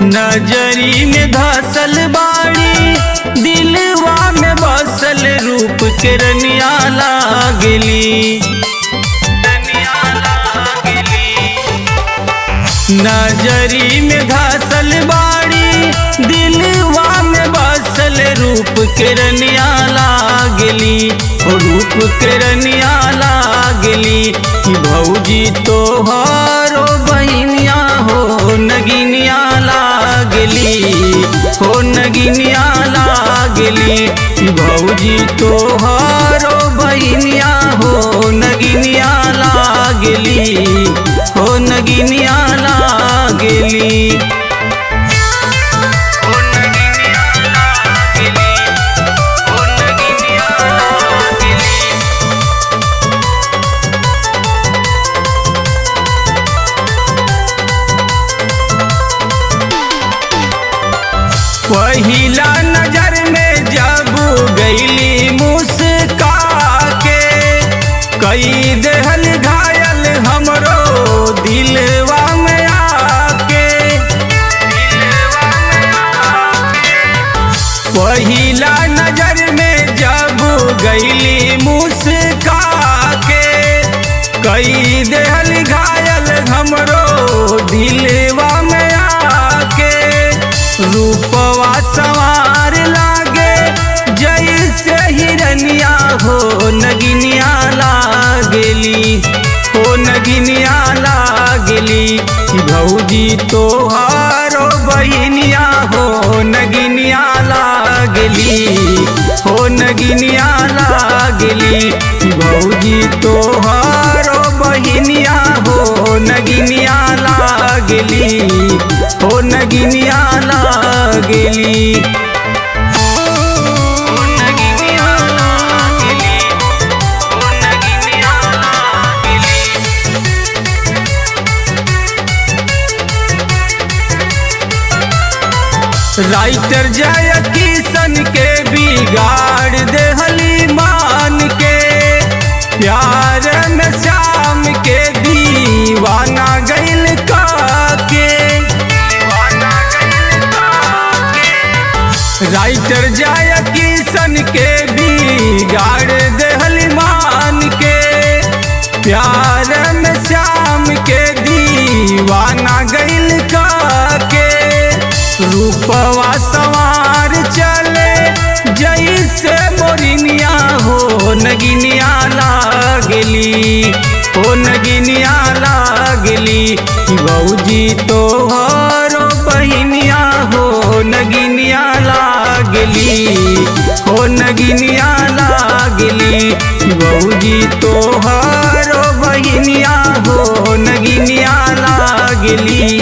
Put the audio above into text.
नजरी में धसल बाड़ी दिलवा में बसल रूप के रनिया लागली। नजरी में धसल बाड़ी दिलवा में बसल रूप के रनिया लागली। रूप के रनिया लागली कि भौजी तोहरो बहिनिया हो नगिनिया लागली। हो नगिनिया लागली कि भौजी तोहरो बहिनिया हो नगिनिया लागली। हो नगिनिया लागली। पहिला नजर में जब गईली मुस्का के कई देहल घायल हमरो दिलवा में आके। पहिला नजर में जब गईली मुस्का के कई देहल घायल हमरो दिलवा में आके। रूपवा सवार लागे जैसे हिरनिया हो नगिनिया लागली। हो नगिनिया लागली कि भौजी तोहारो बहिनिया हो नगिनिया लागली। हो नगिनिया लागली कि भौजी तोहारो बहिनिया हो नगिनिया लागली। हो नगिनिया लागली। राइटर जय किशन के बिगाड़ देहली मान के। प्यार में श्याम के दीवाना गइल काके। राइटर जय किशन के बिगाड़ देहली मान के। प्यार में श्याम के दीवाना गइल काके। रूपवा सवार चले जैसे मोरिनिया हो नगिनिया लागली। हो नगिनिया लागली कि भौजी तोहरो बहिनिया हो नगिनिया लागली। हो नगिनिया लागली कि भौजी तोहरो बहिनिया हो नगिनिया लागली।